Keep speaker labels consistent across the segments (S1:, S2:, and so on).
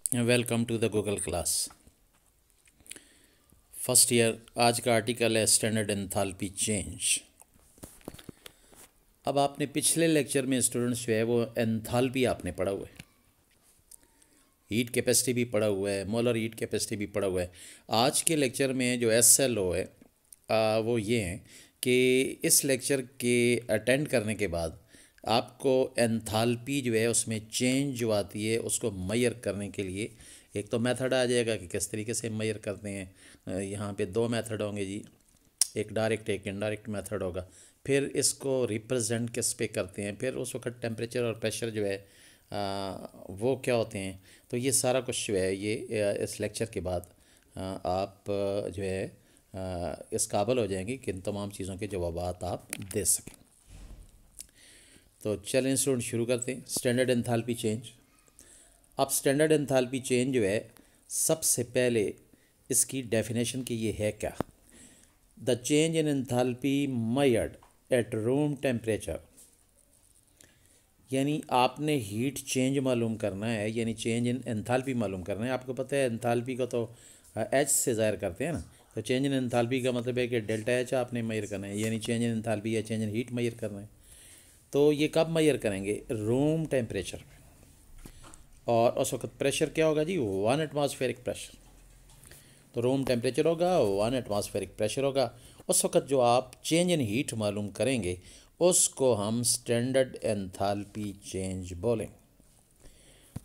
S1: Welcome to the Google class first year. आज का article है स्टैंडर्ड एंथैल्पी चेंज। अब आपने पिछले लेक्चर में स्टूडेंट्स जो है वो एंथैल्पी आपने पढ़ा हुआ है, हीट कैपेसिटी भी पढ़ा हुआ है, मोलर हीट कैपेसिटी भी पढ़ा हुआ है। आज के लेक्चर में जो SLO है वो ये है कि इस लेक्चर के अटेंड करने के बाद आपको एंथैल्पी जो है उसमें चेंज जो आती है उसको मेजर करने के लिए एक तो मेथड आ जाएगा कि किस तरीके से मेजर करते हैं। यहाँ पे दो मेथड होंगे जी, एक डायरेक्ट एक इनडायरेक्ट मेथड होगा। फिर इसको रिप्रेजेंट किस पे करते हैं, फिर उस वक्त टेम्परेचर और प्रेशर जो है वो क्या होते हैं। तो ये सारा कुछ जो है ये इस लेक्चर के बाद आप जो है इस काबिल हो जाएंगे कि इन तमाम चीज़ों के जवाब आप दे सकें। तो चलें स्टूडेंट शुरू करते हैं। Standard enthalpy change. अब स्टैंडर्ड एंथैल्पी चेंज जो है सबसे पहले इसकी डेफिनेशन की ये है क्या। The change in enthalpy measured at room temperature, यानी आपने हीट चेंज मालूम करना है, यानी चेंज इन एंथैल्पी मालूम करना है। आपको पता है एंथैल्पी को तो एच से ज़ाहिर करते हैं ना, तो चेंज इन एंथैल्पी का मतलब है कि डेल्टा एच आपने मेजर करना है, यानी चेंज इन एंथैल्पी या चेंज इन हीट मेजर करना है। तो ये कब मेजर करेंगे? रूम टेम्परेचर पे। और उस वक्त प्रेशर क्या होगा जी? 1 एटमॉस्फेरिक प्रेशर। तो रूम टेम्परेचर होगा, 1 एटमॉस्फेरिक प्रेशर होगा। उस वक्त जो आप चेंज इन हीट मालूम करेंगे उसको हम स्टैंडर्ड एंथैल्पी चेंज बोलें।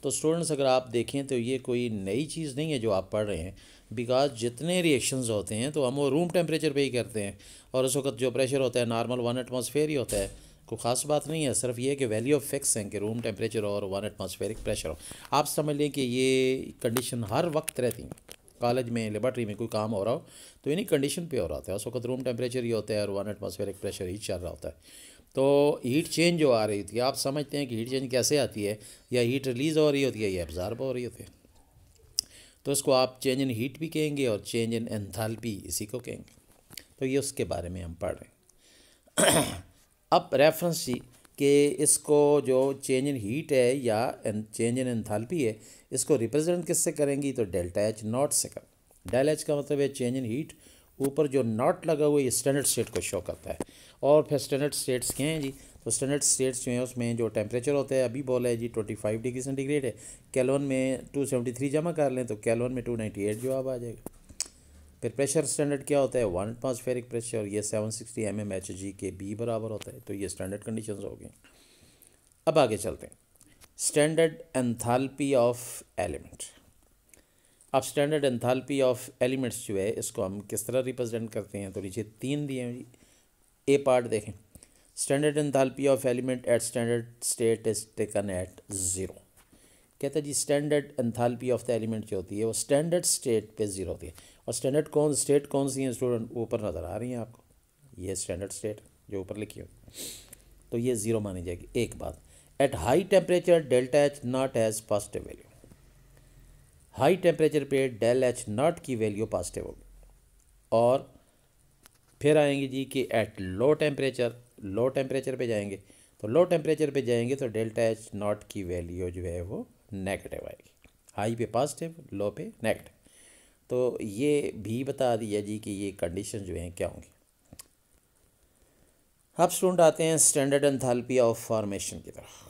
S1: तो स्टूडेंट्स अगर आप देखें तो ये कोई नई चीज़ नहीं है जो आप पढ़ रहे हैं, बिकॉज जितने रिएक्शंस होते हैं तो हम वो रूम टेम्परेचर पे ही करते हैं। और उस वक्त जो प्रेशर होता है नॉर्मल 1 एटमॉस्फेयर ही होता है, कोई ख़ास बात नहीं है। सिर्फ ये कि वैल्यू ऑफ फिक्स हैं कि रूम टेम्परेचर और 1 एटमॉस्फेरिक प्रेशर हो। आप समझ लें कि ये कंडीशन हर वक्त रहती हैं। कॉलेज में लेबॉर्ट्री में कोई काम हो रहा हो तो इन्हीं कंडीशन पे हो रहा होता है, उस वक्त रूम टेम्परेचर ही होता है और 1 एटमॉस्फेरिक प्रेशर ही चल रहा होता है। तो हीट चेंज जो आ रही थी, आप समझते हैं कि हीट चेंज कैसे आती है, या हीट रिलीज़ हो रही होती है या एब्ज़ॉर्ब हो रही होती है। तो इसको आप चेंज इन हीट भी कहेंगे और चेंज इन एंथैल्पी इसी को कहेंगे। तो ये उसके बारे में हम पढ़ रहे हैं। अब रेफरेंस जी कि इसको जो चेंज इन हीट है या चेंज इन एंथैल्पी है, इसको रिप्रेजेंट किससे करेंगी? तो डेल्टा एच नॉट से कर। डेल एच का मतलब है चेंज इन हीट, ऊपर जो नॉट लगा हुआ है ये स्टैंडर्ड स्टेट को शो करता है। और फिर स्टैंडर्ड स्टेट्स क्या हैं जी? तो स्टैंडर्ड स्टेट्स जो हैं उसमें जो टेम्परेचर होता है, अभी बोला है जी 25 डिग्री सेंटीग्रेड है, कैलोन में 273 जमा कर लें तो कैलोन में 298 जवाब आ जाएगा। फिर प्रेशर स्टैंडर्ड क्या होता है? 1 एटमॉस्फेरिक प्रेशर, ये 760 mmHg के बी बराबर होता है। तो ये स्टैंडर्ड कंडीशंस हो गई। अब आगे चलते हैं। Standard enthalpy of element. अब स्टैंडर्ड एंथैल्पी ऑफ एलिमेंट्स जो है इसको हम किस तरह रिप्रेजेंट करते हैं? तो नीचे 3 दिए हैं जी। ए पार्ट देखें। Standard enthalpy of element at standard state is taken at zero. कहता है जी standard enthalpy of the element जो होती है वो स्टैंडर्ड स्टेट पे ज़ीरो होती है। और स्टैंडर्ड स्टेट कौन सी है स्टूडेंट? ऊपर नज़र आ रही हैं आपको, ये स्टैंडर्ड स्टेट जो ऊपर लिखी हो, तो ये ज़ीरो मानी जाएगी। एक बात, at high temperature delta H not has positive value. High temperature पे डेल एच नॉट की वैल्यू पॉजिटिव होगी। और फिर आएंगे जी कि एट लो टेम्परेचर पे जाएंगे, तो लो टेम्परेचर पे जाएंगे तो डेल्टा एच नॉट की वैल्यू जो है वो नेगेटिव आएगी। हाई पे पॉजिटिव, लो पे नेगेटिव। तो ये भी बता दिया जी कि ये कंडीशन जो हैं क्या होंगी। अब स्टूडेंट आते हैं स्टैंडर्ड एंथैल्पी ऑफ फॉर्मेशन की तरफ।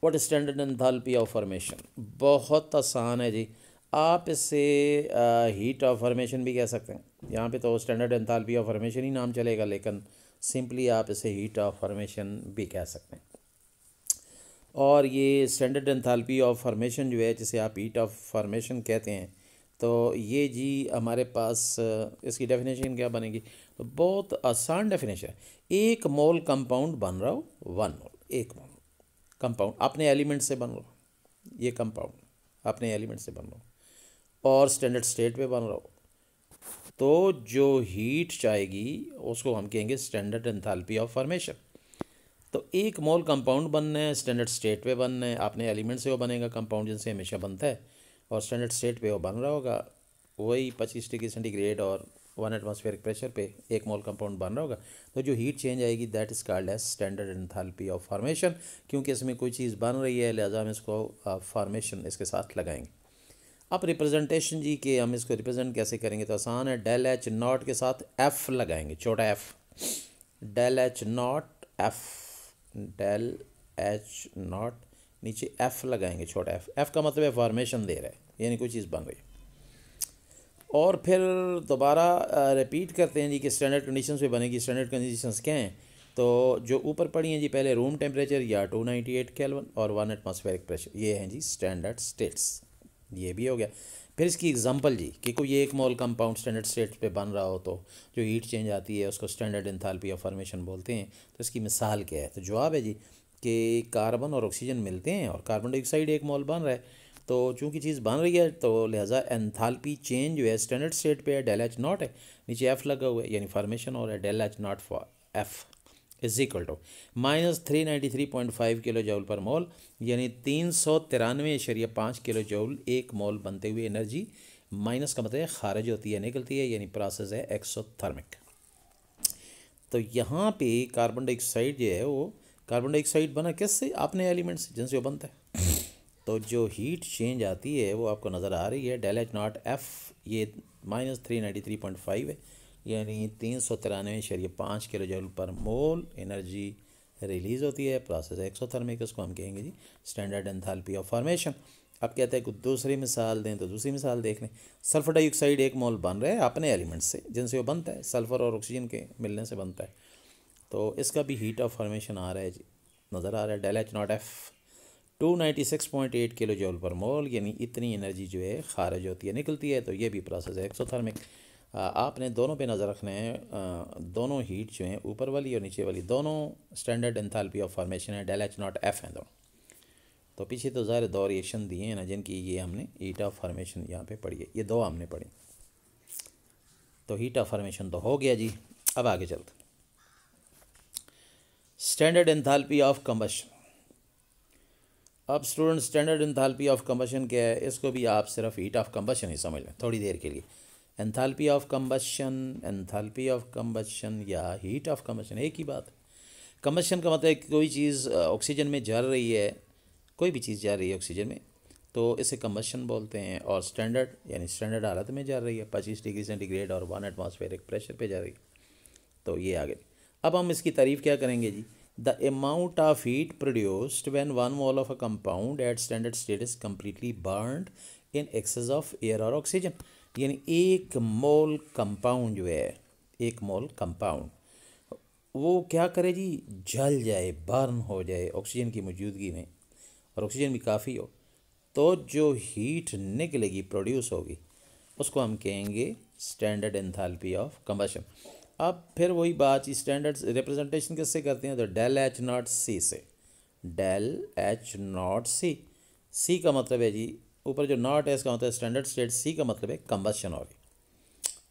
S1: What standard enthalpy of formation? बहुत आसान है जी। आप इससे हीट ऑफ फॉर्मेशन भी कह सकते हैं। यहाँ पे तो स्टैंडर्ड एंथैल्पी ऑफ फॉर्मेशन ही नाम चलेगा, लेकिन सिंपली आप इसे हीट ऑफ फॉर्मेशन भी कह सकते हैं। और ये स्टैंडर्ड एंथैल्पी ऑफ फॉर्मेशन जो है जिसे आप हीट ऑफ फॉर्मेशन कहते हैं, तो ये जी हमारे पास इसकी डेफिनेशन क्या बनेगी? तो बहुत आसान डेफिनेशन है। एक मोल कंपाउंड बन रहा हो, 1 मोल, एक मोल कंपाउंड अपने एलिमेंट से बन रहा हो, ये कंपाउंड अपने एलिमेंट से बन रहा हो और स्टैंडर्ड स्टेट पे बन रहा हो, तो जो हीट चाहेगी उसको हम कहेंगे स्टैंडर्ड एंथैल्पी ऑफ फॉर्मेशन। तो एक मोल कंपाउंड बनना है, स्टैंडर्ड स्टेट पे बनना है, अपने एलिमेंट से वो बनेगा कंपाउंड जिनसे हमेशा बनता है, और स्टैंडर्ड स्टेट पे वो बन रहा होगा वही 25 डिग्री सेंटीग्रेड और 1 एटमॉस्फेरिक प्रेशर पे 1 मोल कंपाउंड बन रहा होगा, तो जो हीट चेंज आएगी that is called as standard enthalpy of formation. क्योंकि इसमें कोई चीज़ बन रही है लिहाजा हम इसको फॉर्मेशन इसके साथ लगाएंगे। अब रिप्रेजेंटेशन जी के हम इसको रिप्रेजेंट कैसे करेंगे, तो आसान है, डेल एच नॉट के साथ एफ़ लगाएंगे, छोटा F, del H not F, del H not नीचे एफ़ लगाएंगे, छोटा एफ़। एफ़ का मतलब है फॉर्मेशन दे रहा है, यानी कोई चीज़ बन रही है। और फिर दोबारा रिपीट करते हैं जी कि स्टैंडर्ड कंडीशंस पे बनेगी। स्टैंडर्ड कंडीशंस क्या हैं, तो जो ऊपर पड़ी हैं जी, पहले रूम टेम्परेचर या 298 केल्विन और 1 एटमॉस्फेरिक प्रेशर, ये हैं जी स्टैंडर्ड स्टेट्स। ये भी हो गया। फिर इसकी एग्जांपल जी कि कोई 1 मोल कंपाउंड स्टैंडर्ड स्टेट्स पे बन रहा हो तो जो हीट चेंज आती है उसको स्टैंडर्ड एंथैल्पी ऑफ फॉर्मेशन बोलते हैं। तो इसकी मिसाल क्या है, तो जवाब है जी कि कार्बन और ऑक्सीजन मिलते हैं और कार्बन डाइऑक्साइड 1 मोल बन रहा है। तो चूंकि चीज़ बन रही है तो लिहाजा एंथैल्पी चेंज जो है स्टैंडर्ड स्टेट पे है, डेल एच नॉट है, नीचे एफ़ लगा हुआ है, यानी फॉर्मेशन हो रहा है, del H not for F is equal to -393.5 kilo joule per mole, यानी 393.5 किलो जूल 1 मोल बनते हुए एनर्जी, माइनस का मतलब है खारिज होती है, निकलती है, यानी प्रोसेस है एक्सोथर्मिक। तो यहाँ पे कार्बन डाइऑक्साइड जो है वो कार्बन डाइऑक्साइड बना किससे, अपने एलिमेंट से जिनसे वो बनता है। तो जो हीट चेंज आती है वो आपको नज़र आ रही है, डेल एच नॉट एफ़ ये -393.5 है, यानी 393.5 किलो जूल पर मोल एनर्जी रिलीज़ होती है, प्रोसेस एक्सोथर्मिक, उसको हम कहेंगे जी स्टैंडर्ड एंथैल्पी ऑफ फॉर्मेशन। अब कहते हैं कुछ दूसरी मिसाल दें, तो दूसरी मिसाल देख लें। सल्फर डाइऑक्साइड 1 मोल बन रहा है अपने एलिमेंट्स से जिनसे वो बनता है, सल्फर और ऑक्सीजन के मिलने से बनता है। तो इसका भी हीट ऑफ फॉर्मेशन आ रहा है जी, नज़र आ रहा है, del H not F 296.8 kilo joule per mole, यानी इतनी एनर्जी जो है खारिज होती है, निकलती है। तो ये भी प्रोसेस है एक्सोथर्मिक। आपने दोनों पे नज़र रखना है, दोनों हीट जो हैं ऊपर वाली और नीचे वाली दोनों स्टैंडर्ड एंथैल्पी ऑफ फॉर्मेशन है, डेल एच नॉट एफ़ हैं दोनों। तो पीछे तो ज़ाहिर 2 रिएक्शन दिए हैं ना जिनकी ये हमने हीट ऑफ फॉर्मेशन यहाँ पे पढ़ी है, ये 2 हमने पढ़ी। तो हीट ऑफ फॉर्मेशन तो हो गया जी। अब आगे चलते, स्टैंडर्ड एंथैल्पी ऑफ कंबशन। अब student standard enthalpy of combustion क्या है, इसको भी आप सिर्फ हीट ऑफ कंबशन ही समझ लें थोड़ी देर के लिए। Enthalpy of combustion, enthalpy of combustion या हीट ऑफ कंबशन एक ही बात है। कंबशन का मतलब है कि कोई चीज़ ऑक्सीजन में जल रही है, कोई भी चीज़ जा रही है ऑक्सीजन में, तो इसे कंबशन बोलते हैं। और स्टैंडर्ड यानी स्टैंडर्ड हालत में जा रही है, 25 डिग्री सेंटीग्रेड और 1 एटमॉस्फेरिक प्रेशर पे जा रही है। तो ये आगे अब हम इसकी तारीफ़ क्या करेंगे जी, the amount of heat produced when 1 mole of a compound at standard state is completely burned in excess of air और ऑक्सीजन। यानी 1 मोल कंपाउंड जो है, 1 मोल कंपाउंड वो क्या करे जी, जल जाए, बर्न हो जाए ऑक्सीजन की मौजूदगी में, और ऑक्सीजन भी काफ़ी हो, तो जो हीट निकलेगी, प्रोड्यूस होगी, उसको हम कहेंगे स्टैंडर्ड एंथैल्पी ऑफ कंबशन। अब फिर वही बात, स्टैंडर्ड रिप्रेजेंटेशन किससे करते हैं, तो डेल एच नॉट सी से, डेल एच नॉट सी। सी का मतलब है जी, ऊपर जो नॉट है इसका मतलब स्टैंडर्ड स्टेट, सी का मतलब है कंबशन हो रही,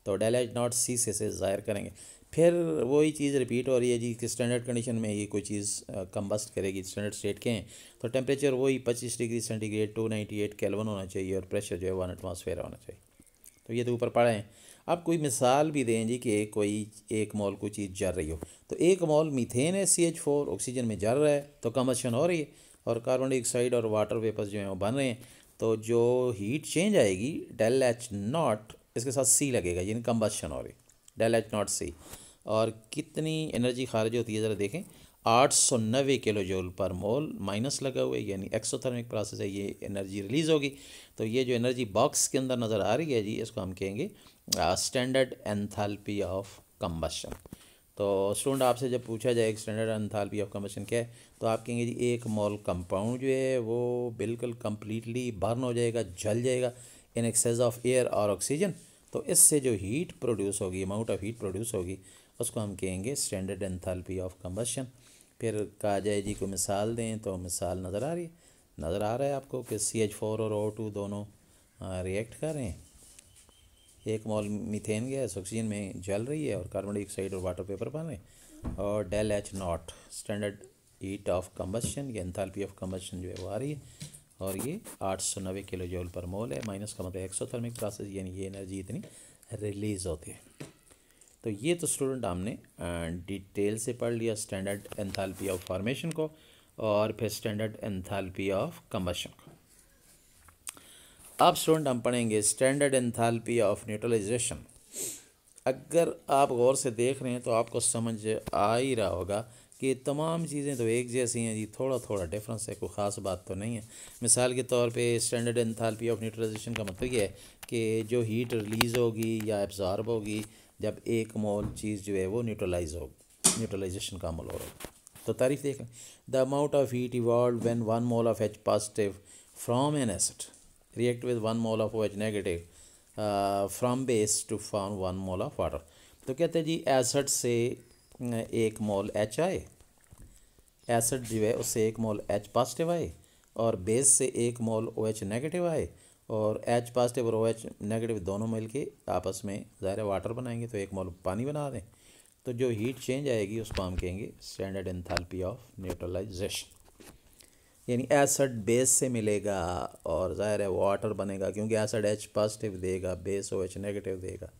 S1: तो डेल एच नॉट सी से ज़ाहिर करेंगे। फिर वही चीज़ रिपीट हो रही है जी कि स्टैंडर्ड कंडीशन में ये कोई चीज़ कंबस्ट करेगी, स्टैंडर्ड स्टेट के हैं, तो टेम्परेचर वही 25 डिग्री सेंटीग्रेड 298 केल्विन होना चाहिए और प्रेशर जो है 1 एटमॉस्फेयर होना चाहिए। तो ये तो ऊपर पढ़े हैं। अब कोई मिसाल भी दें जी कि कोई 1 मोल कोई चीज़ जल रही हो, तो 1 मोल मीथेन है CH4 ऑक्सीजन में जल रहा है, तो कंबशन हो रही है, और कार्बन डाइऑक्साइड और वाटर वेपर्स जो हैं वो बन रहे हैं। तो जो हीट चेंज आएगी, डेल एच नॉट इसके साथ सी लगेगा, यानी कंबशन हो रही, डेल एच नॉट सी। और कितनी एनर्जी खारिज होती है ज़रा देखें, 890 किलो जूल पर मोल, माइनस लगा हुआ है, यानी एक्सोथर्मिक प्रोसेस है, ये एनर्जी रिलीज़ होगी। तो ये जो एनर्जी बॉक्स के अंदर नज़र आ रही है जी, इसको हम कहेंगे स्टैंडर्ड एंथैल्पी ऑफ कंबशन। तो स्टूडेंट आपसे जब पूछा जाए स्टैंडर्ड एंथैल्पी ऑफ कंबशन क्या है, तो आप कहेंगे जी 1 मोल कंपाउंड जो है वो बिल्कुल कम्प्लीटली बर्न हो जाएगा, जल जाएगा इन एक्सेस ऑफ एयर और ऑक्सीजन। तो इससे जो हीट प्रोड्यूस होगी, अमाउंट ऑफ हीट प्रोड्यूस होगी, उसको हम कहेंगे स्टैंडर्ड एंथैल्पी ऑफ कंबशन। फिर कहा जाए जी कोई मिसाल दें, तो मिसाल नज़र आ रही है, नज़र आ रहा है आपको कि CH4 और O2 दोनों रिएक्ट कर रहे हैं, 1 मोल मीथेन गैस ऑक्सीजन में जल रही है और कार्बन डाइऑक्साइड और वाटर पेपर बन रहे हैं, और del H not standard heat of combustion या एंथैल्पी ऑफ कंबशन जो है वो आ रही है, और ये 890 किलो जूल पर मोल है, माइनस का मतलब एक्सोथर्मिक प्रोसेस, यानी ये एनर्जी इतनी रिलीज़ होती है। तो ये तो स्टूडेंट हमने डिटेल से पढ़ लिया स्टैंडर्ड एंथैल्पी ऑफ फॉर्मेशन को और फिर स्टैंडर्ड एंथैल्पी ऑफ कंबशन को। अब स्टूडेंट हम पढ़ेंगे स्टैंडर्ड एंथैल्पी ऑफ न्यूट्रलाइजेशन। अगर आप गौर से देख रहे हैं तो आपको समझ आ ही रहा होगा कि तमाम चीज़ें तो एक जैसी हैं जी, थोड़ा थोड़ा डिफरेंस है, कोई ख़ास बात तो नहीं है। मिसाल के तौर पे स्टैंडर्ड एंथैल्पी ऑफ न्यूट्रलाइजेशन का मतलब ये है कि जो हीट रिलीज़ होगी या एब्जॉर्ब होगी जब एक मोल चीज़ जो है वो न्यूट्रलाइज हो, न्यूट्रलाइजेशन का अमल हो रहा है। तो तारीफ देखें, the amount of heat evolve when 1 mole of H positive from an acid react with 1 mole of OH negative from base to form 1 mole of water. तो कहते हैं जी एसिड से 1 मोल H आए, एसिड जो है उससे 1 मोल H पॉजिटिव आए और बेस से 1 मोल OH नेगेटिव आए और H पॉजिटिव और OH नेगेटिव दोनों मिल के आपस में ज़ाहिर वाटर बनाएंगे तो 1 मोल पानी बना दें। तो जो हीट चेंज आएगी उसको हम कहेंगे स्टैंडर्ड एंथैल्पी ऑफ न्यूट्रलाइजेशन। यानी एसिड बेस से मिलेगा और ज़ाहिर है वाटर बनेगा, क्योंकि एसिड H पॉजिटिव देगा, बेस OH नेगेटिव देगा,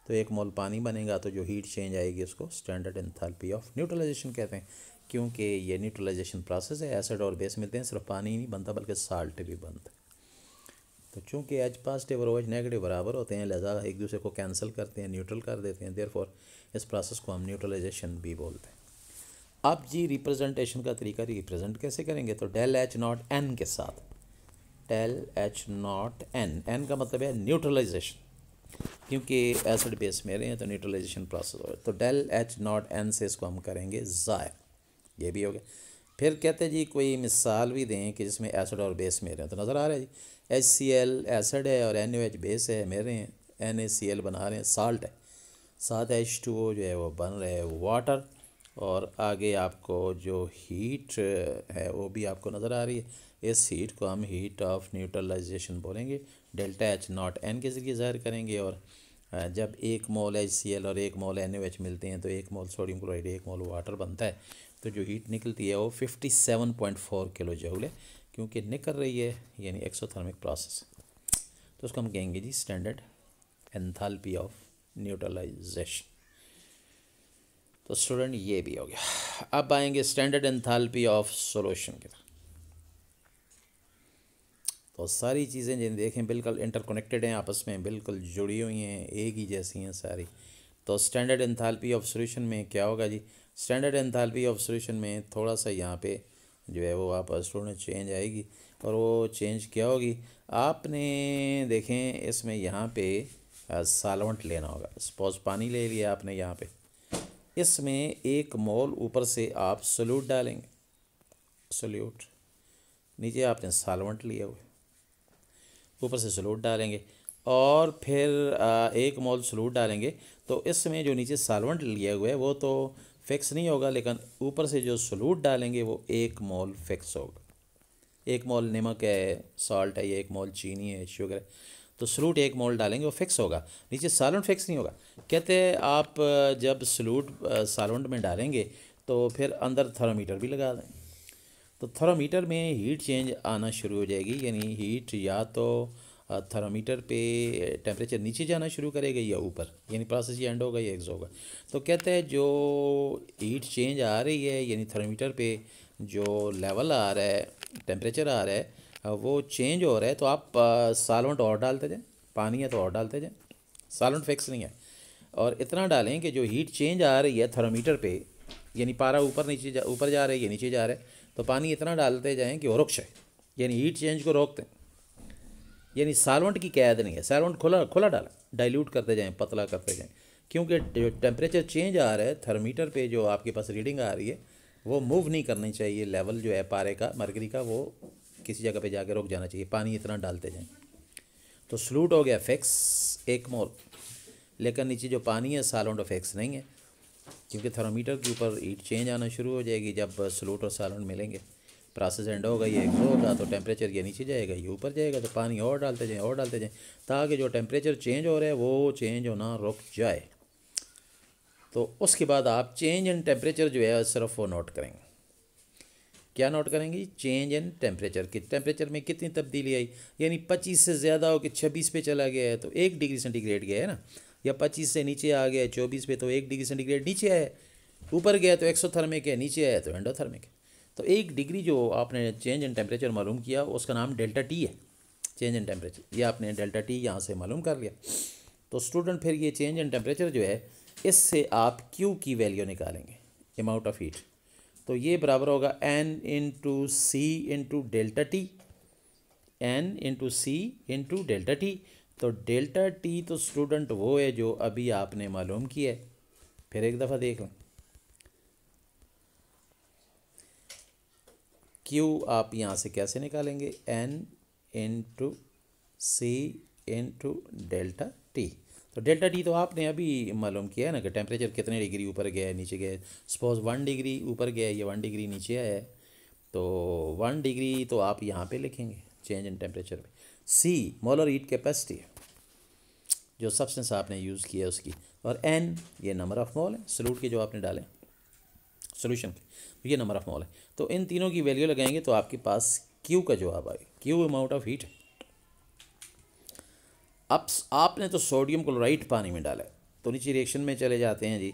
S1: तो 1 मोल पानी बनेगा। तो जो हीट चेंज आएगी उसको स्टैंडर्ड एंथैल्पी ऑफ न्यूट्रलाइजेशन कहते हैं, क्योंकि ये न्यूट्रलाइजेशन प्रोसेस है। एसिड और बेस मिलते हैं, सिर्फ पानी ही नहीं बनता बल्कि साल्ट भी बनता है। तो चूँकि H पॉजिटिव और OH नेगेटिव बराबर होते हैं, लिहाजा एक दूसरे को कैंसिल करते हैं, न्यूट्रल कर देते हैं, देयरफॉर इस प्रोसेस को हम न्यूट्रलाइजेशन भी बोलते हैं। अब जी रिप्रेजेंटेशन का तरीका, रिप्रेजेंट कैसे करेंगे, तो डेल H नॉट N के साथ, del H not N, N का मतलब है न्यूट्रलाइजेशन, क्योंकि एसिड बेस में रहे हैं तो न्यूट्रलाइजेशन प्रोसेस हो। तो डेल H नॉट N से इसको हम करेंगे ज़ाहिर, ये भी हो गया। फिर कहते हैं जी कोई मिसाल भी दें कि जिसमें एसिड और बेस में रहे हैं, तो नज़र आ रहा है जी HCl एसिड है और NaOH बेस है, मेरे हैं NaCl बना रहे हैं, साल्ट है, साथ H2O जो है वो बन रहे हैं वाटर, और आगे आपको जो हीट है वो भी आपको नज़र आ रही है। इस हीट को हम हीट ऑफ न्यूट्रलाइजेशन बोलेंगे, डेल्टा H नॉट N के ज़रिए ज़ाहिर करेंगे। और जब 1 मोल HCl और 1 मोल NaOH मिलते हैं तो 1 मोल सोडियम क्लोराइड 1 मोल वाटर बनता है। तो जो हीट निकलती है वो 57.4 किलो जूल है, क्योंकि निकल रही है यानी एक्सोथर्मिक प्रोसेस। तो उसको हम कहेंगे जी स्टैंडर्ड एंथैल्पी ऑफ न्यूट्रलाइजेशन। तो स्टूडेंट ये भी हो गया। अब आएंगे स्टैंडर्ड एंथैल्पी ऑफ सॉल्यूशन की तरफ। तो सारी चीज़ें जिन देखें बिल्कुल इंटरकनेक्टेड हैं, आपस में बिल्कुल जुड़ी हुई हैं, एक ही जैसी हैं सारी। तो स्टैंडर्ड एंथैल्पी ऑफ सॉल्यूशन में क्या होगा जी, स्टैंडर्ड एंथैल्पी ऑफ सॉल्यूशन में थोड़ा सा यहाँ पे जो है वो आप स्टूडेंट चेंज आएगी। और वो चेंज क्या होगी, आपने देखें इसमें यहाँ पे सॉल्वेंट लेना होगा। सपोज पानी ले लिया आपने, यहाँ पे इसमें 1 मोल ऊपर से आप सोल्यूट डालेंगे, सोल्यूट, नीचे आपने सॉल्वेंट लिया हुआ, ऊपर से सोल्यूट डालेंगे और फिर 1 मोल सोल्यूट डालेंगे। तो इसमें जो नीचे सॉल्वेंट लिया हुआ है वो तो फिक्स नहीं होगा, लेकिन ऊपर से जो सोल्यूट डालेंगे वो 1 मोल फिक्स होगा। 1 मोल नमक है, सॉल्ट है, ये 1 मोल चीनी है, शुगर है, तो सोल्यूट 1 मोल डालेंगे वो फिक्स होगा, नीचे सॉल्वेंट फिक्स नहीं होगा। कहते हैं आप जब सोल्यूट सॉल्वेंट में डालेंगे तो फिर अंदर थर्मामीटर भी लगा दें, तो थर्मामीटर में हीट चेंज आना शुरू हो जाएगी, यानी हीट या तो थर्मामीटर पे टेम्परेचर नीचे जाना शुरू करेगा या ऊपर, यानी प्रोसेस ये एंड होगा या एक्स होगा। तो कहते हैं जो हीट चेंज आ रही है यानी थर्मामीटर पे जो लेवल आ रहा है, टेम्परेचर आ रहा है, वो चेंज हो रहा है। तो आप सॉल्वेंट और डालते जाएँ, पानी है तो और डालते जाएँ, सॉल्वेंट फिक्स नहीं है, और इतना डालें कि जो हीट चेंज आ रही है थर्मामीटर पे, यानी पारा ऊपर नीचे ऊपर जा रहा है या नीचे जा रहा है, तो पानी इतना डालते जाएँ कि वो रुक जाए, यानी हीट चेंज को रोकते हैं। यानी सॉल्वेंट की कैद नहीं है, सॉल्वेंट खुला खुला डालें, डाइल्यूट करते जाएँ, पतला करते जाएँ, क्योंकि जो टेम्परेचर चेंज आ रहा है थर्मामीटर पे, जो आपके पास रीडिंग आ रही है वो मूव नहीं करनी चाहिए। लेवल जो है पारे का, मरकरी का, वो किसी जगह पे जाके रुक जाना चाहिए, पानी इतना डालते जाएँ। तो सोल्यूट हो गया फिक्स 1 मोल, लेकिन नीचे जो पानी है सॉल्वेंट फिक्स नहीं है, क्योंकि थर्मामीटर के ऊपर हीट चेंज आना शुरू हो जाएगी जब सोल्यूट और सॉल्वेंट मिलेंगे, प्रोसेस एंड होगा, ये एक्स होगा, तो टेम्परेचर ये नीचे जाएगा ये ऊपर जाएगा, तो पानी और डालते जाएँ और डालते जाएँ, ताकि जो टेम्परेचर चेंज हो रहा है वो चेंज होना रुक जाए। तो उसके बाद आप चेंज इन टेम्परेचर जो है सिर्फ वो नोट करेंगे। क्या नोट करेंगे, चेंज इन टेम्परेचर, कि टेम्परेचर में कितनी तब्दीली आई, यानी 25 से ज़्यादा हो कि 26 पे चला गया है तो 1 डिग्री सेंटीग्रेड गया है ना, या 25 से नीचे आ गया 24 पे तो 1 डिग्री सेंटीग्रेड नीचे आया, ऊपर गया तो एक्सोथर्मिक है, नीचे आया तो एंडोथर्मिक है। तो 1 डिग्री जो आपने चेंज इन टेम्परेचर मालूम किया उसका नाम डेल्टा टी है, चेंज इन टेम्परेचर। ये आपने डेल्टा टी यहाँ से मालूम कर लिया। तो स्टूडेंट फिर ये चेंज इन टेम्परेचर जो है इससे आप क्यू की वैल्यू निकालेंगे, अमाउंट ऑफ हीट। तो ये बराबर होगा N into C into delta T, N into C into delta T. तो डेल्टा टी तो स्टूडेंट वो है जो अभी आपने मालूम किया है। फिर एक दफ़ा देख लें, क्यू आप यहाँ से कैसे निकालेंगे, N into C into delta T. तो डेल्टा टी तो आपने अभी मालूम किया है ना कि टेम्परेचर कितने डिग्री ऊपर गया है नीचे गया है। सपोज 1 डिग्री ऊपर गया है, ये 1 डिग्री नीचे आया है, तो 1 डिग्री तो आप यहाँ पे लिखेंगे चेंज इन टेम्परेचर में। सी मोलर हीट कैपेसिटी है जो सब्सटेंस आपने यूज़ किया है उसकी, और एन ये नंबर ऑफ मोल है सॉल्यूट के जो आपने डाले सोल्यूशन के, ये नंबर ऑफ मोल है। तो इन तीनों की वैल्यू लगाएंगे तो आपके पास क्यू का जवाब आएगा, क्यू अमाउंट ऑफ हीट है। अब आपने तो सोडियम क्लोराइड पानी में डाला है, तो नीचे रिएक्शन में चले जाते हैं जी।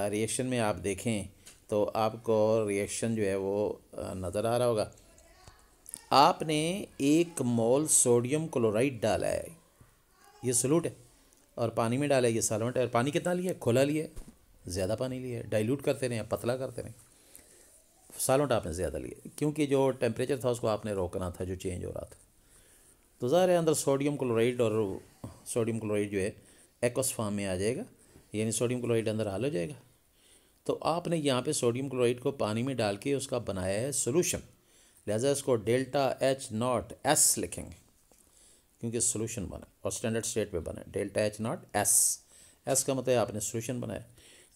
S1: रिएक्शन में आप देखें तो आपको रिएक्शन जो है वो नज़र आ रहा होगा। आपने 1 मोल सोडियम क्लोराइड डाला है, ये सॉल्यूट है, और पानी में डाला है, ये सॉल्वेंट है। और पानी कितना लिया है, खुला लिया है, ज़्यादा पानी लिया है, डाइल्यूट करते रहे, पतला करते रहे, सॉल्वेंट आपने ज़्यादा लिया क्योंकि जो टेम्परेचर था उसको आपने रोकना था जो चेंज हो रहा था। तो ज़ाहिर है अंदर सोडियम क्लोराइड, और सोडियम क्लोराइड जो है एक्वस फॉर्म में आ जाएगा, यानी सोडियम क्लोराइड अंदर हल हो जाएगा। तो आपने यहाँ पे सोडियम क्लोराइड को पानी में डाल के उसका बनाया है सोल्यूशन, लिहाजा इसको डेल्टा H नॉट S लिखेंगे क्योंकि सोल्यूशन बना और स्टैंडर्ड स्टेट पे बना, डेल्टा H नॉट S का मतलब आपने सोल्यूशन बनाया।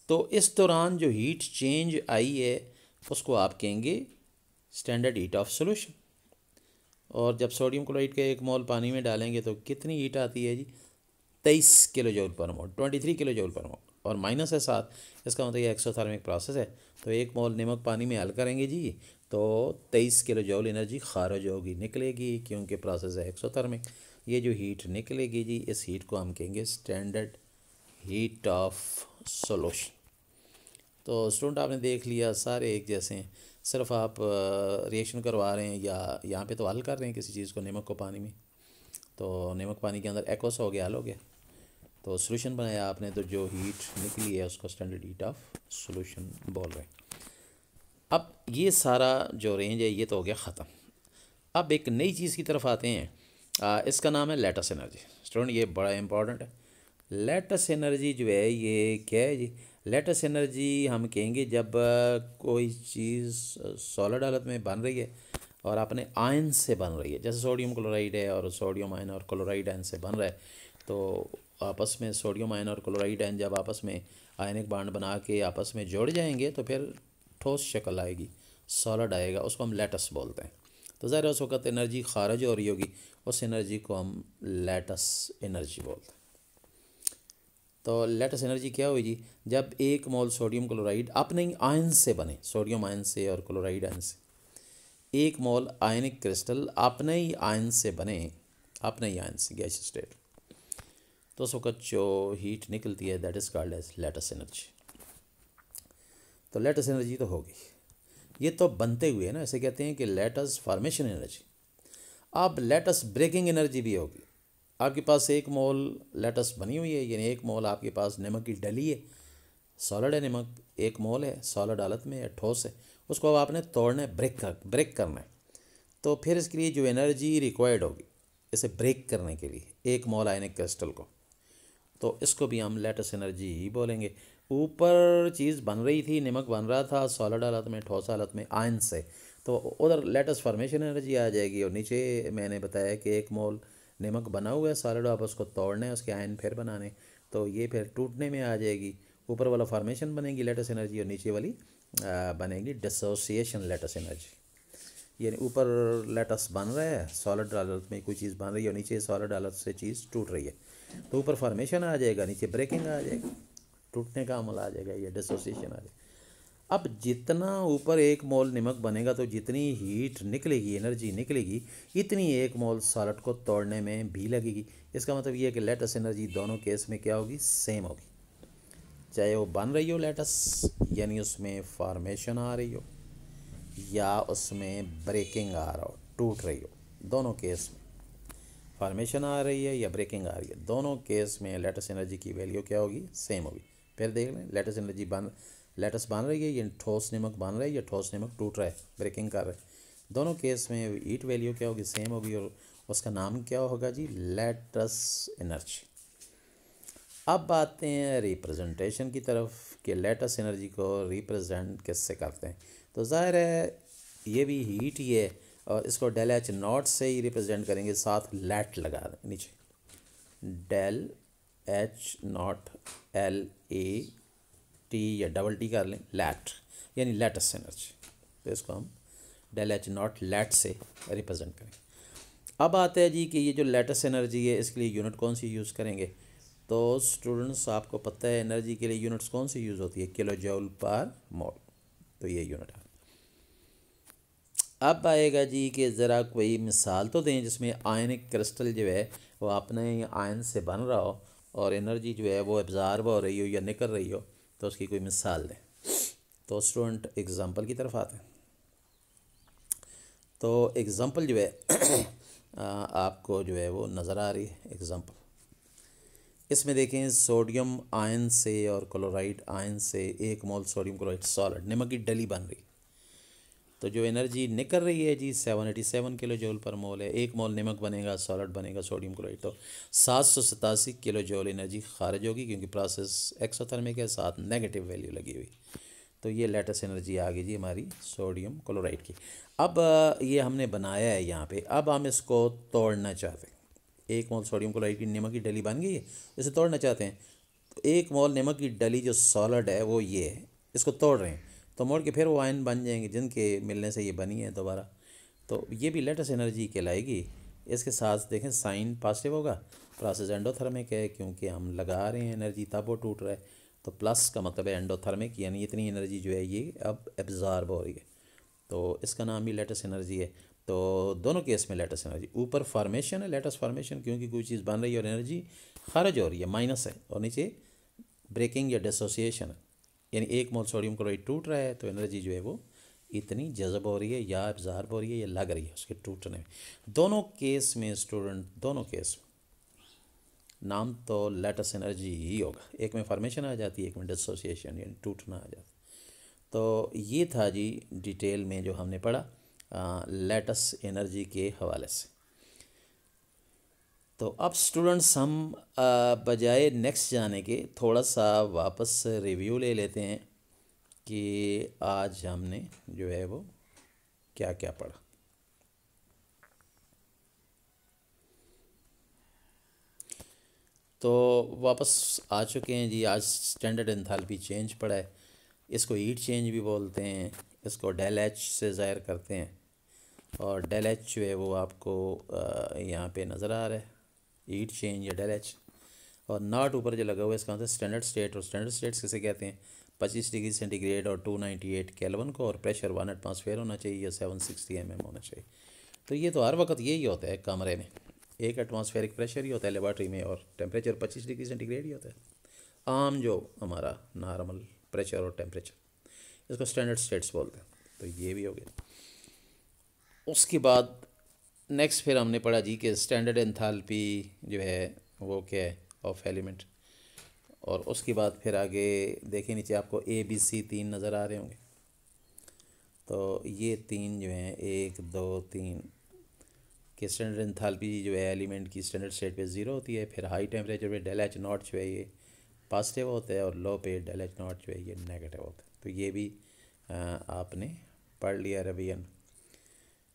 S1: तो इस दौरान जो हीट चेंज आई है उसको आप कहेंगे स्टैंडर्ड हीट ऑफ सोल्यूशन। और जब सोडियम क्लोराइड के 1 मोल पानी में डालेंगे तो कितनी हीट आती है जी, 23 किलो जूल पर मोल, 23 किलो जूल पर मोल, और माइनस है 7, इसका मतलब ये एक्सोथर्मिक प्रोसेस है। तो 1 मोल नमक पानी में हल करेंगे जी तो 23 किलो जूल एनर्जी खारिज होगी, निकलेगी, क्योंकि प्रोसेस है एक्सोथर्मिक। ये जो हीट निकलेगी जी इस हीट को हम कहेंगे स्टैंडर्ड हीट ऑफ सोल्यूशन। तो स्टूडेंट आपने देख लिया सारे एक जैसे हैं, सिर्फ आप रिएक्शन करवा रहे हैं या यहाँ पे तो हल कर रहे हैं किसी चीज़ को, नमक को पानी में, तो नमक पानी के अंदर एक्वस हो गया, हल हो गया, तो सोल्यूशन बनाया आपने, तो जो हीट निकली है उसको स्टैंडर्ड हीट ऑफ सोल्यूशन बोल रहे हैं। अब ये सारा जो रेंज है ये तो हो गया ख़त्म। अब एक नई चीज़ की तरफ आते हैं, इसका नाम है लैटिस एनर्जी। स्टूडेंट ये बड़ा इंपॉर्टेंट है। लैटिस एनर्जी जो है ये क्या है जी, लैटिस एनर्जी हम कहेंगे जब कोई चीज़ सॉलिड हालत में बन रही है और अपने आयन से बन रही है, जैसे सोडियम क्लोराइड है और सोडियम आयन और क्लोराइड आयन से बन रहा है, तो आपस में सोडियम आयन और क्लोराइड आयन जब आपस में आयनिक बांड बना के आपस में जोड़ जाएंगे तो फिर ठोस शक्ल आएगी, सॉलिड आएगा, उसको हम लैटिस बोलते हैं। तो ज़ाहिर उस वक्त एनर्जी खारिज हो रही होगी, उस एनर्जी को हम लैटिस एनर्जी बोलते हैं। तो लैटिस एनर्जी क्या हुई जी, जब 1 मोल सोडियम क्लोराइड अपने ही आयन से बने, सोडियम आयन से और क्लोराइड आयन से, 1 मोल आयनिक क्रिस्टल अपने ही आयन से बने, अपने ही आयन से गैस स्टेट, तो उस वक्त जो हीट निकलती है that is called as lattice energy. तो लैटिस एनर्जी तो होगी, ये तो बनते हुए है ना, ऐसे कहते हैं कि लैटिस फॉर्मेशन एनर्जी। अब लैटिस ब्रेकिंग एनर्जी भी होगी। आपके पास 1 मोल लैटिस बनी हुई है, यानी 1 मोल आपके पास नमक की डली है, सॉलिड है नमक, 1 मोल है, सॉलिड हालत में है, ठोस है, उसको अब आपने तोड़ना है, ब्रेक करना है। तो फिर इसके लिए जो एनर्जी रिक्वायर्ड होगी इसे ब्रेक करने के लिए 1 मोल आयनिक क्रिस्टल को, तो इसको भी हम लैटिस एनर्जी ही बोलेंगे। ऊपर चीज़ बन रही थी, नमक बन रहा था सॉलिड हालत में, ठोस हालत में आयन से, तो उधर लैटिस फॉर्मेशन एनर्जी आ जाएगी। और नीचे मैंने बताया कि 1 मोल नमक बना हुआ है सॉलिड, आप उसको तोड़ना है, उसके आयन फिर बनाने, तो ये फिर टूटने में आ जाएगी। ऊपर वाला फॉर्मेशन बनेगी लैटिस एनर्जी और नीचे वाली बनेगी डिसोसिएशन लैटिस एनर्जी। यानी ऊपर लैटिस बन रहा है, सॉलिड हालत में कोई चीज़ बन रही है और नीचे सॉलिड हालत से चीज़ टूट रही है, तो ऊपर फॉर्मेशन आ जाएगा, नीचे ब्रेकिंग आ जाएगी, टूटने का अमल आ जाएगा, ये डिसोसिएशन आ जाएगा। अब जितना ऊपर 1 मोल नमक बनेगा तो जितनी हीट निकलेगी, एनर्जी निकलेगी, इतनी 1 मोल सॉलिड को तोड़ने में भी लगेगी। इसका मतलब ये है कि लेटस एनर्जी दोनों केस में क्या होगी, सेम होगी। चाहे वो बन रही हो लेटस यानी उसमें फॉर्मेशन आ रही हो या उसमें ब्रेकिंग आ रहा हो, टूट रही हो, दोनों केस में फॉर्मेशन आ रही है या ब्रेकिंग आ रही है, दोनों केस में लेटस एनर्जी की वैल्यू क्या होगी, सेम होगी। फिर देख लें लेटस एनर्जी लेटस बन रही है या ठोस नमक बन रहा है या ठोस नमक टूट रहा है, ब्रेकिंग कर रहा है, दोनों केस में हीट वैल्यू क्या होगी, सेम होगी। और उसका नाम क्या होगा जी, लेटस एनर्जी। अब आते हैं रिप्रेजेंटेशन की तरफ कि लेटस एनर्जी को रिप्रेजेंट किससे करते हैं। तो ज़ाहिर है ये भी हीट ही है और इसको डेल एच नॉट से ही रिप्रेजेंट करेंगे, साथ लेट लगा दें नीचे, डेल एच नॉट, LAT या डबल टी कर लें, लैट यानी लेटस एनर्जी। तो इसको हम डेल एच नॉट लैट से रिप्रेजेंट करेंगे। अब आते हैं जी कि ये जो लेटस एनर्जी है इसके लिए यूनिट कौन सी यूज़ करेंगे। तो स्टूडेंट्स आपको पता है एनर्जी के लिए यूनिट्स कौन सी यूज़ होती है, किलो जूल पर मोल। तो ये यूनिट है। अब आएगा जी कि ज़रा कोई मिसाल तो दें जिसमें आयनिक क्रिस्टल जो है वो अपने आयन से बन रहा हो और एनर्जी जो है वो एब्ज़ॉर्ब हो रही हो या निकल रही हो, तो उसकी कोई मिसाल दें। तो स्टूडेंट एग्ज़ाम्पल की तरफ आते हैं। तो एग्ज़ाम्पल जो है आपको जो है वो नज़र आ रही है एग्ज़ाम्पल। इसमें देखें सोडियम आयन से और क्लोराइड आयन से 1 मोल सोडियम क्लोराइड सॉलिड नमक की डली बन रही। तो जो एनर्जी निकल रही है जी 787 किलो जूल पर मोल है। 1 मोल नमक बनेगा, सॉलिड बनेगा सोडियम क्लोराइड, तो 787 किलो जूल एनर्जी खारिज होगी क्योंकि प्रोसेस एक्सोथर्मिक है, साथ नेगेटिव वैल्यू लगी हुई। तो ये लेटेस्ट एनर्जी आ गई जी हमारी सोडियम क्लोराइड की। अब ये हमने बनाया है यहाँ पे, अब हम इसको तोड़ना चाहते हैं। 1 मोल सोडियम क्लोराइड की नमक की डली बन गई है, इसे तोड़ना चाहते हैं। तो 1 मोल नमक की डली जो सॉलिड है वो ये है, इसको तोड़ रहे हैं तो मोड़ के फिर वो आयन बन जाएंगे जिनके मिलने से ये बनी है दोबारा। तो ये भी लेटेस्ट एनर्जी कहलाएगी। इसके साथ देखें साइन पॉजिटिव होगा, प्रोसेस एंडोथर्मिक है क्योंकि हम लगा रहे हैं एनर्जी तब वो टूट रहा है। तो प्लस का मतलब है एंडोथर्मिक यानी इतनी एनर्जी जो है ये अब एब्जॉर्ब हो रही है, तो इसका नाम भी लेटेस्ट एनर्जी है। तो दोनों केस में लेटेस्ट एनर्जी, ऊपर फॉर्मेशन है लेटेस्ट फॉर्मेशन क्योंकि कोई चीज़ बन रही है और एनर्जी खारिज हो रही है, माइनस है, और नीचे ब्रेकिंग या डिसोसिएशन है यानी 1 मोल सोडियम क्लोराइड टूट रहा है तो एनर्जी जो है वो इतनी जज़ब हो रही है या एब्ज़ॉर्ब हो रही है या लग रही है उसके टूटने में। दोनों केस में स्टूडेंट, दोनों केस में नाम तो लेटेस्ट एनर्जी ही होगा, एक में फॉर्मेशन आ जाती है, एक में डिसोसिएशन यानी टूटना आ जाता है। तो ये था जी डिटेल में जो हमने पढ़ा लेटेस्ट एनर्जी के हवाले से। तो अब स्टूडेंट्स हम बजाय नेक्स्ट जाने के थोड़ा सा वापस रिव्यू ले लेते हैं कि आज हमने जो है वो क्या क्या पढ़ा। तो वापस आ चुके हैं जी। आज स्टैंडर्ड एंथैल्पी चेंज पढ़ा है, इसको हीट चेंज भी बोलते हैं, इसको डेल एच से ज़ाहिर करते हैं। और डेल एच जो है वो आपको यहाँ पे नज़र आ रहा है, हीट चेंज या डेल एच। और नॉट ऊपर जो लगा हुआ है इसका मतलब स्टैंडर्ड स्टेट, और स्टैंडर्ड स्टेट्स किसे कहते हैं, 25 डिग्री सेंटीग्रेड और 298 केल्विन को, और प्रेशर 1 एटमॉस्फेयर होना चाहिए या 760 mm होना चाहिए। तो ये तो हर वक्त यही होता है कमरे में, 1 एटमॉस्फेरिक प्रेशर ही होता है लेबॉर्ट्री में, और टेम्परेचर 25 डिग्री सेंटीग्रेड ही होता है, आम जो हमारा नॉर्मल प्रेशर और टेम्परेचर, इसको स्टैंडर्ड स्टेट्स बोलते हैं। तो ये भी हो गया। उसके बाद नेक्स्ट फिर हमने पढ़ा जी कि स्टैंडर्ड एंथैल्पी जो है वो क्या है ऑफ एलिमेंट। और उसके बाद फिर आगे देखिए नीचे आपको ABC 3 नज़र आ रहे होंगे। तो ये 3 जो हैं 1 2 3 के स्टैंडर्ड एंथैल्पी जो है एलिमेंट की स्टैंडर्ड स्टेट पे 0 होती है। फिर हाई टेम्परेचर पे डेल एच नॉट जो है ये पॉजिटिव होता है और लो पे डेल एच नॉट जो है ये नेगेटिव होता है। तो ये भी आपने पढ़ लिया रिवीजन।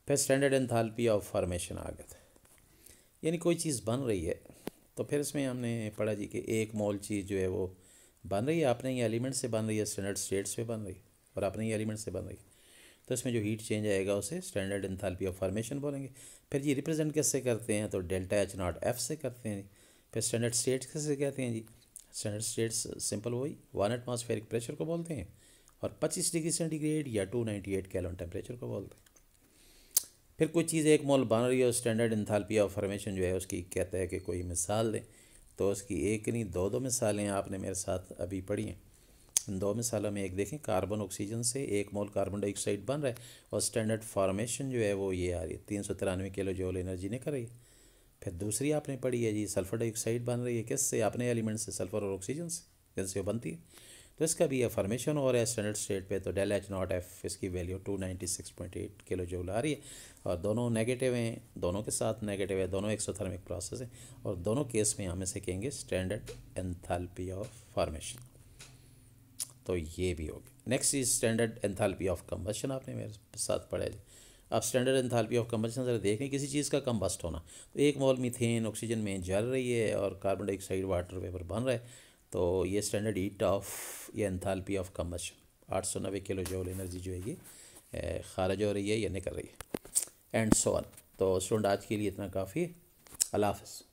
S1: फिर स्टैंडर्ड एंथैल्पी ऑफ फॉर्मेशन आ गया था, यानी कोई चीज़ बन रही है तो फिर इसमें हमने पढ़ा जी कि 1 मोल चीज़ जो है वो बन रही है, अपने ही एलिमेंट से बन रही है, स्टैंडर्ड स्टेट्स पे बन रही है और अपने ही एलिमेंट से बन रही है। तो इसमें जो हीट चेंज आएगा उसे स्टैंडर्ड एंथैल्पी ऑफ फॉर्मेशन बोलेंगे। फिर ये रिप्रेजेंट कैसे करते हैं, तो डेल्टा एच नॉट एफ से करते हैं जी। फिर स्टैंडर्ड स्टेट्स कैसे कहते हैं जी, स्टैंडर्ड स्टेट्स सिंपल वही 1 एटमॉस्फेरिक प्रेशर को बोलते हैं, और 25 डिग्री सेंटीग्रेड या 298 केल्विन टेम्परेचर को बोलते हैं। फिर कोई चीज़ एक मोल बन रही है और स्टैंडर्ड एंथैल्पी ऑफ फॉर्मेशन जो है उसकी कहता है कि कोई मिसाल दें, तो उसकी एक नहीं दो मिसालें आपने मेरे साथ अभी पढ़ी हैं। इन 2 मिसालों में एक देखें, कार्बन ऑक्सीजन से 1 मोल कार्बन डाइऑक्साइड बन रहा है और स्टैंडर्ड फॉर्मेशन जो है वो ये आ रही है 393 किलो जूल एनर्जी ने कर रही है। फिर दूसरी आपने पढ़ी है जी, सल्फ़र डाइऑक्साइड बन रही है किससे, अपने एलिमेंट से, सल्फ़र और ऑक्सीजन से, जिनसे वो बनती है। तो इसका भी फॉर्मेशन हो रहा है स्टैंडर्ड स्टेट पे, तो डेल एच नॉट एफ इसकी वैल्यू 296.8 किलो जूल आ रही है और दोनों नेगेटिव हैं, दोनों के साथ नेगेटिव है, दोनों एक्सोथर्मिक प्रोसेस है और दोनों केस में हम इसे कहेंगे स्टैंडर्ड एंथैल्पी ऑफ फॉर्मेशन। तो ये भी हो गया। Next is standard enthalpy of combustion, आपने मेरे साथ पढ़ा है। अब स्टैंडर्ड एंथैल्पी ऑफ कंबशन ज़रा देखें, किसी चीज़ का कंबस्ट होना, तो 1 मोल मीथेन ऑक्सीजन में जल रही है और कार्बन डाइऑक्साइड वाटर वेपर बन रहा है, तो ये स्टैंडर्ड हीट ऑफ या enthalpy of combustion 890 kilo joule energy जो है ये खारिज हो रही है या निकल रही है, एंड सो ऑन। तो स्टूडेंट आज के लिए इतना काफ़ी। अल्लाह हाफ़िज़।